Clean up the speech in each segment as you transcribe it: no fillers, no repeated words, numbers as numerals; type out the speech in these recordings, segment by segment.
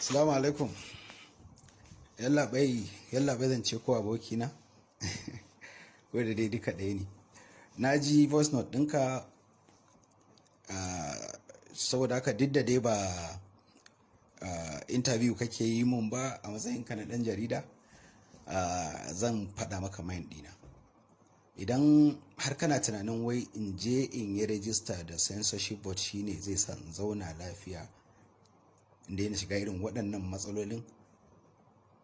Assalamu alaikum. Yallaɓai zan ce ko abokina? Wadda dai duka ɗaya ne. Na ji voice note ɗinka, saboda haka duk da dai ba interview kake yi mun ba a matsayinka na ɗan jarida, zan faɗa maka mind ɗina. Idan har kana tunanin wai in je in yi register da censorship board shine zai sa in zauna lafiya inda yana shiga irin waɗannan matsalolin,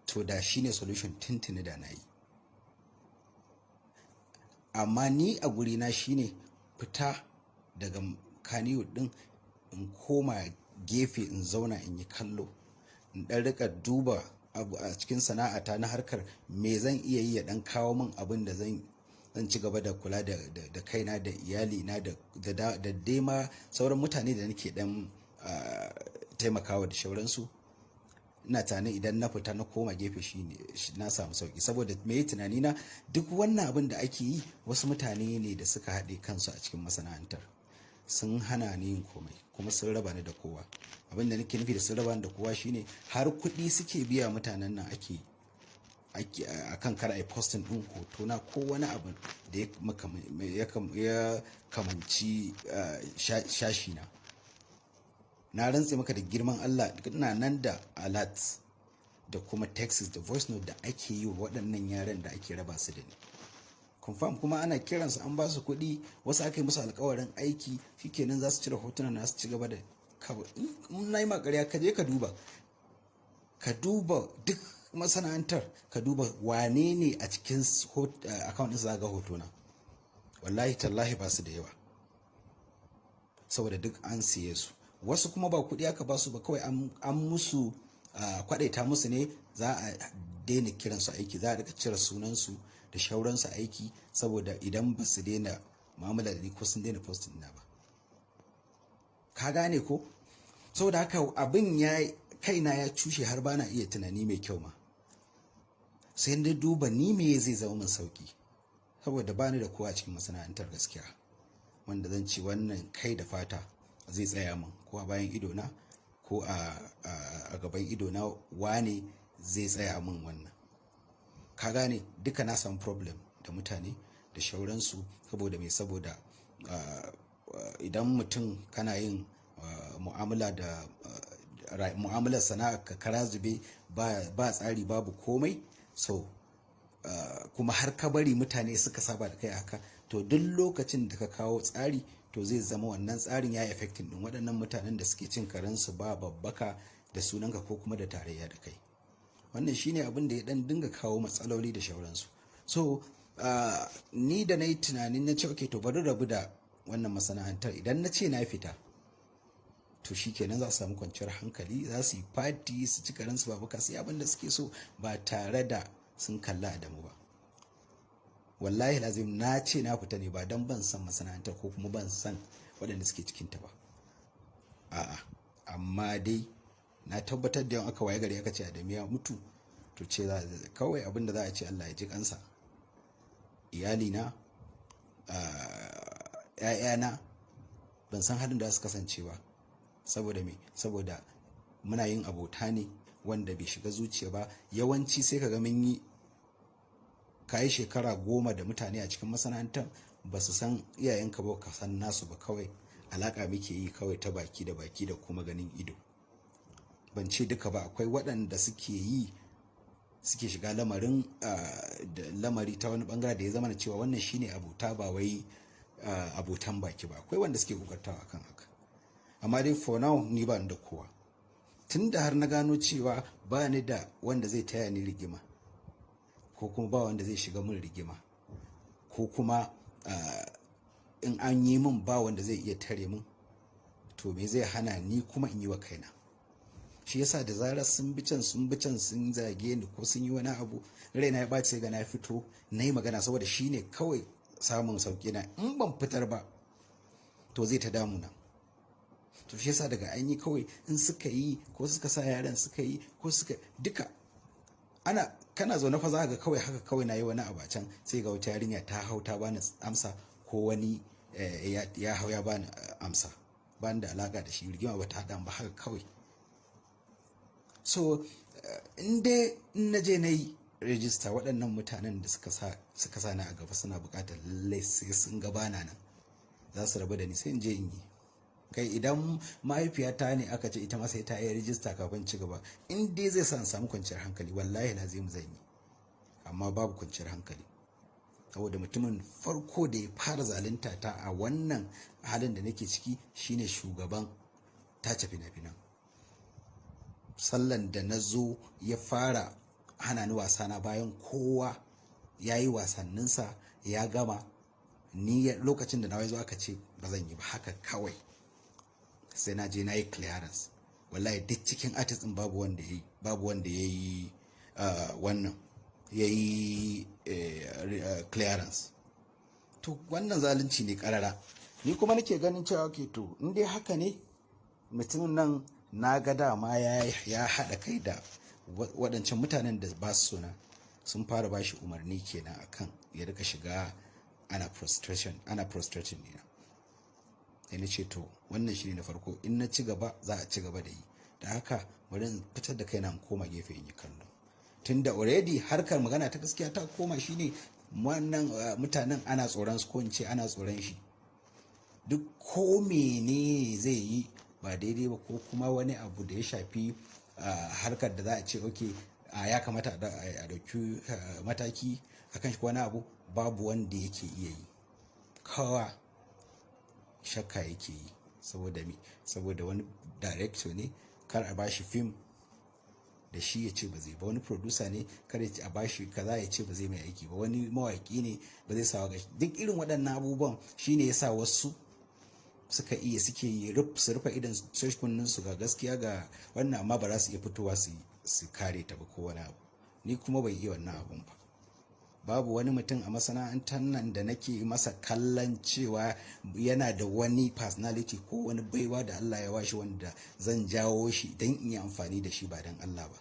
to da shine solution tintini da na yi. Amma ni a gurina shine fita daga Kannywood din in koma gefe in zauna in yi kallo, in ɗan rika duba abu a cikin sana'ata na harkar me zan iya yi ya ɗan kawo min abin da zan ci gaba da kula da kaina da iyalina da dai ma sauran mutane da nake ɗan taimakawa da shauransu. Ina tunanin idan na fita na koma gefe shine na samu sauki, saboda me tunani na duk wannan abin da ake yi wasu mutane ne da suka haɗe kansu a cikin masana'antar, sun hana ni yin komai kuma sun raba ni da kowa. Abin da nake nufi da sun raba ni da kowa shine har kuɗi suke biya mutanen nan ake akan kar ai posting ɗin hoto na ko wani abu da ya kamanci shashi na rantse maka da girman Allah, ina nan da alert da kuma texts da voice note da ake yi wa waɗannan yaran da ake raba su da ni confirm, kuma ana kiransu an ba su kuɗi, wasu aka yi musu alkawarin aiki, shikenan za su cire hotunan na su ci gaba da kawai. In na yi makariya ka je ka duba duk masana'antar, ka duba wane ne a cikin account ɗin za ga hotona. Wallahi tallahi ba su da yawa, saboda duk an siye su. Wasu kuma ba kuɗi aka ba su ba, kawai an musu kwaɗaita musu ne, za a daina kiransu aiki, za a rika cire sunansu da shauransu aiki, saboda idan ba su daina mu'amala da ni ko sun daina posting ina ba. Ka gane ko? Saboda haka abin kaina ya cushe har bana iya tunani mai kyau ma. Sai na duba ni me zai zama min sauki, saboda bani da kowa cikin masana'antar gaskiya wanda zan ci wannan kai da fata zai tsaya min, ko a bayan idona ko a gaban idona wane zai tsaya min wannan. Ka gane, duka na samu problem da mutane da shauransu. Saboda me? Saboda idan mutum kana yin mu'amalar sana'a ka kara zube, ba tsari babu komai, so kuma har ka bari mutane suka saba da kai haka, to duk lokacin da ka kawo tsari to zai zama wannan tsarin ya yi affecting din waɗannan mutanen da suke cin karensu ba babbaka da sunanka ko kuma da tarayya da kai. Wannan shine abin da ya dan dinga kawo matsaloli da shauransu. So ni da na yi tunanin na ce okay, to bari rabu da wannan masana'antar. Idan na ce na fita, to shikenan za su samu kwanciyar hankali, za su yi party, su ci karensu babbaka, su yi abin da suke so ba tare da sun kalla Adamu ba. Wallahi lazim na ce na fita ne ba don ban san masana'antar ko kuma ban san waɗanda suke cikinta ba, a'a, amma dai na tabbatar da yawan aka waye gari aka ce Adamu ya mutu, to ce kawai abin da za a ce Allah ya ji kansa. Iyalina, ‘ya'yana ban san halin da su kasance ba. Saboda me? Saboda muna yin abota ne wanda bai shiga zuciya ba. Yawanci sai ka ga mun yi kayi shekara 10 da mutane a cikin masana'antar, ba su san iyayenka ba, ka san nasu ba, kawai alaka muke yi kawai ta baki da baki da kuma ganin ido. Ban ce duka ba, akwai waɗanda suke shiga lamarin da lamari ta wani bangare da ya zama na cewa wannan shine abota, ba wai abotan baki ba. Akwai wanda suke kokartawa kan haka, amma dai for now ni ba ni da kowa. Tunda har na gano cewa ba ni da wanda zai taya ni rigima, ko kuma ba wanda zai shiga min rigima, ko kuma in an yi min ba wanda zai iya tare min, to me zai hana ni kuma in yi wa kaina? Shi yasa da zarar sun bi can sun zage ni ko sun yi wani abu, raina ya ɓaci, sai ga na fito na yi magana, saboda shi ne kawai samun sauƙi na. In ban fitar ba to zai ta damuna. To shi yasa daga an yi kawai, in suka yi ko suka sa yaran suka yi ko suka duka, kana zaune fa za ga kawai haka kawai na yi wani abu can, sai ga wata yarinya ta hau ta bani amsa, ko wani ya hau ya bani amsa, bani da alaka da shi, rigima ba ta haɗa ba, haka kawai. so in dai in na je na yi rijista, waɗannan mutanen da suka sa ni a gaba suna buƙatar lallai sai sun gabana nan za su rabu da ni, sai in je in yi. Kai idan mahaifiyata ne aka ce ita ma sai ta yi rijista kafin ci gaba, in dai zai sa in samu kwanciyar hankali wallahi lazim zan yi, amma babu kwanciyar hankali saboda mutumin farko da ya fara zalunta ta a wannan halin da nake ciki shine shugaban tace fina-finan. Sallan da na zo ya fara hana ni wasana bayan kowa ya yi wasanninsa ya gama, ni lokacin da na zo aka ce ba zan yi ba haka kawai, sai na je na yi clearance. Wallahi duk cikin artist din babu wanda ya yi wannan ya yi clearance. To wannan zalunci ne karara. Ni kuma nake ganin cewa okay, to in dai haka ne mutumin nan na ga dama ya haɗa kai da waɗancan mutanen da ba su suna, sun fara bashi umarni kenan akan ya rika shiga ana prostration ne. sai na ce to wannan shi ne na farko, in na ci gaba za a ci gaba da yi, da haka bari in fitar da kaina in koma gefe in yi kallo, tunda already harkar magana ta gaskiya ta koma shine wannan mutanen ana tsoron su, ko in ce ana tsoron shi. Duk ko mene zai yi ba daidai ba, ko kuma wani abu da ya shafi harkar da za a ce okay ya kamata a dauki mataki akan shi, wani abu babu wanda yake iya yi, kawa shakka yake yi. Saboda wani director ne kar a bashi film da shi ya ce ba zai ba, wani producer ne kar a bashi kaza ya ce ba zai mai aiki ba, wani mawaki ne ba zai sawa gashi. Duk irin waɗannan abubuwan shine yasa wasu suke yi su rufe idan kunnin su ga gaskiya ga wannan, amma ba za su iya fitowa su kare ta ba ko wani abu. Ni kuma bai iya wannan abun ba. Babu wani mutum a masana'antar nan da nake masa kallon cewa yana da wani personality ko wani baiwa da Allah ya washi wanda zan jawo shi don in yi amfani da shi ba don Allah ba.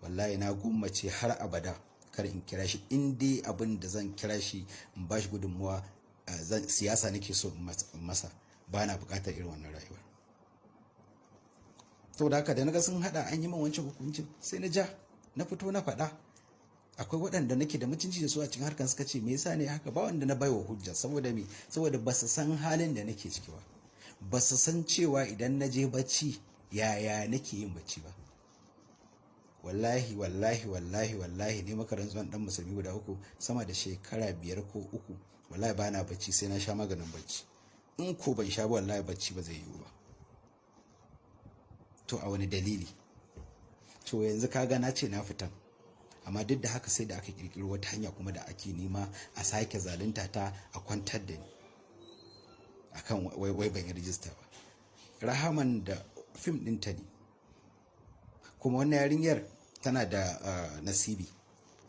Wallahi na gummace har abada kar in kira shi, in dai abin da zan kira shi in bashi gudunmuwa siyasa nake so in masa, ba na bukatar irin wannan rayuwar. Saboda haka da naga sun hada an yi min wancan hukuncin sai na ja na fito na faɗa. Akwai waɗanda nake da mutunci da su a cikin harkar suka ce me yasa ne haka, ba wanda na baiwa hujja. Saboda ba su san halin da nake ciki ba su san cewa idan na je bacci yaya nake yin bacci ba. Wallahi ne maka rantsuwan dan musulmi guda uku sama da shekara 5 ko 3 wallahi bana bacci sai na sha maganin bacci. In ko ban sha ba wallahi bacci ba zai yiwu ba. To a wani dalili? To yanzu kaga na ce na fitan, amma duk da haka sai da aka kirkiro wata hanya kuma da ake nema a sake zalunta ta, a kwantar da ni akan wai ban yi rijista ba. Rahaman da fim ɗinta ne, kuma wannan yarinyar tana da nasibi.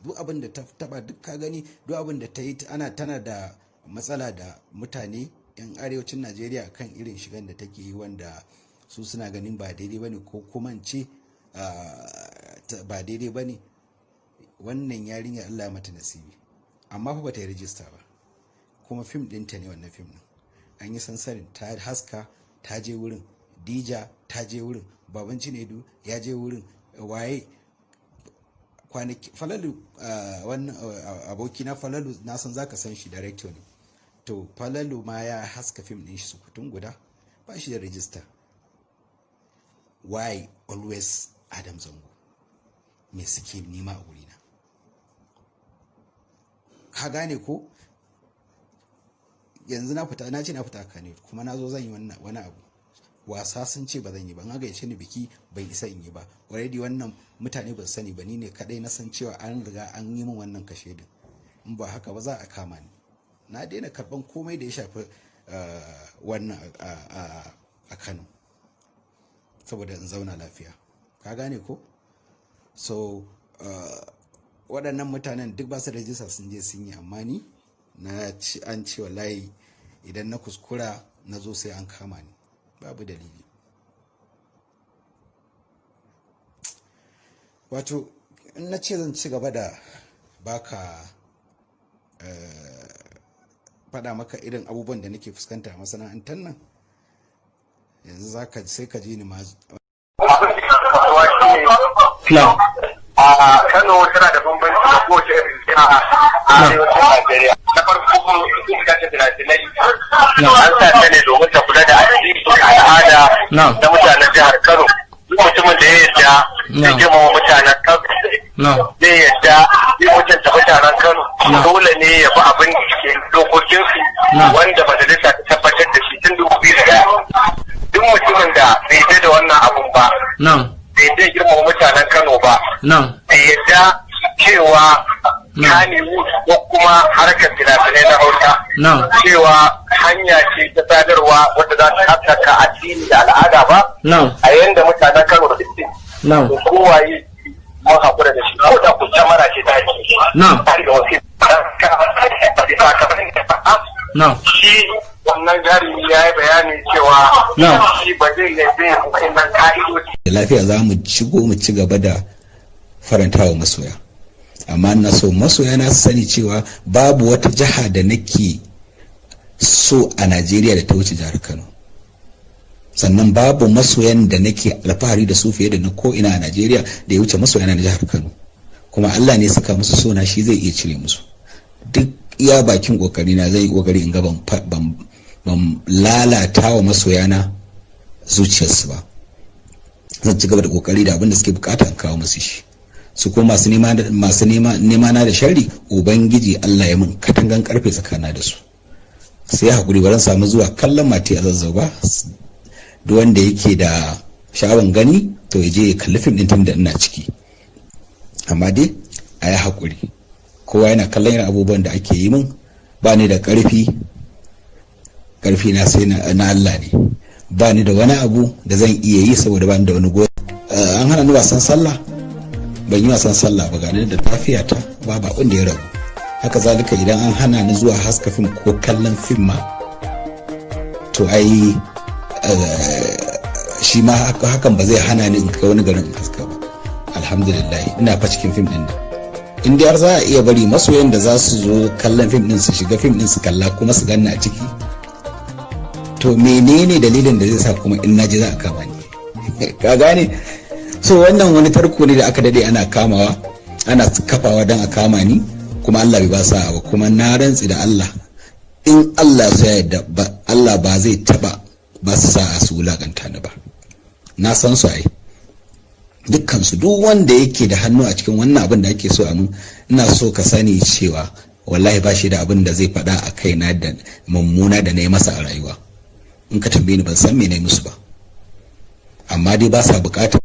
Duk abin da ta taba duk ka gani, duk abin da ta yi tana da matsala da mutane 'yan arewacin Najeriya kan irin shigan da take yi, wanda su suna ganin ba daidai bane, ko kuma ce ba daidai bane. Wannan yarinya Allah ya mata nasibi, amma fa bata yi rijista ba, kuma fim ɗinta ne wannan fim ɗin. An yi sansarin, ta haska, ta je wurin, Dija ta je wurin, baban Cinedu ya je wurin, waye kwanaki Falalu wannan abokina Falalu na san zaka san shi, director ne. To Falalu ma ya haska fim ɗin shi sukutun guda, ba shi da rijista. Why always Adam Zango? Me suke nema a wurina? Ka gane ko? Yanzu na ce na fita ka ne, kuma na zo zan yi wani abu. Wasa sun ce ba zan yi ba, an gayyace ni biki bai isa in yi ba. Already wannan mutane ba su sani ba, ni ne kadai na san cewa an riga an yi min wannan kashe din. In ba haka ba za a kama ni. Na daina karban komai da ya shafi wannan a Kano, saboda in zauna lafiya. Ka gane ko? So waɗannan mutanen duk ba su rajista sun je sun yi, amma ni an ce wallahi idan na kuskura na zo sai an kama ni, babu dalili. Wato in na ce zan ci gaba da baka faɗa maka irin abubuwan da nake fuskanta a masana'antar nan, yanzu sai ka ji ni ma a Kano tana da bambanci da kowace irin jiha a arewacin Najeriya. Na farko suka ce finafinai an sa ta ne domin ta kula da addini da al'ada na mutanen jihar Kano. Duk mutumin da ya yarda ya girmama mutanen Kano zai yarda ya mutunta mutanen Kano dole ne ya bi abin da ke dokokinsu wanda majalisa ta tabbatar da shi tun 2001. Duk mutumin da bai yarda da wannan abun ba bai zai girmama mutanen Kano ba. Bai yadda cewa Kannywood ko kuma harkar finafinai na Hausa cewa hanya ce ta sadarwa wadda za ta haskaka addini da al'ada ba. A yanda mutanen Kano da suke. Kowaye mun haƙura da shi. Ko da ku kyamara ce ta yi. Har da wasu shi wannan jarumi ya yi bayani cewa shi ba zai yabe wa'annan ka'idoji. Da lafiya za mu shigo mu ci gaba da farantawa masoya, amma na so masoya na sani cewa babu wata jiha da nake so a Najeriya da ta wuce jihar Kano, sannan babu masoyan da nake alfahari da su fiye da na ko ina a Najeriya da ya wuce masoya na jihar Kano, kuma Allah ne saka musu sona, shi zai iya cire musu. Duk iya bakin kokari na zai yi kokari in ga ban lalata wa masoyana zuciyarsu ba. Zan ci gaba da kokari da abin da suke bukata in kawo musu shi. Su ko masu nema na da sharri, ubangiji Allah ya mun katangan karfe tsakana da su. Sai hakuri, baran samu zuwa kallon mati a Zazzau ba. Duk wanda yake da sha'awan gani to ya je ya kalli fim din tun da ina ciki. Amma dai a yi hakuri, kowa yana kallon irin abubuwan da ake yi min. Ba ni da karfi na sai na Allah ne. Ba ni da wani abu da zan iya yi saboda ba ni da wani goyi. An hana ni wasan sallah, ban yi wasan sallah ba, gani da lafiyata ba abin da ya ragu. Haka zalika idan an hana ni zuwa haska fim ko kallon fim ma, to ai shi ma hakan ba zai hana ni in kai wani garin haska ba. Alhamdulillah ina fa cikin fim din nan. In dai har za a iya bari masoyan da za su zo kallon fim din su shiga fim din su kalla kuma su ganna a ciki, to menene dalilin da zai sa kuma in naji za a kama ni? Ka gane? So wannan wani tarko ne da aka dade ana kamawa, ana kafawa don a kama ni, kuma Allah bai ba sa ba. Kuma na rantsi da Allah, in Allah ya yarda ba, Allah ba zai taba ba su sa su wulakanta ni ba. Na san su ai dukkan su, duk wanda yake da hannu a cikin wannan abin da ake so a mun, ina so ka sani cewa wallahi ba shi da abin da zai faɗa a kaina da mummuna da na yi masa a rayuwa. In ka tambaye ni ban san me na yi musu ba, amma dai ba sa bukatar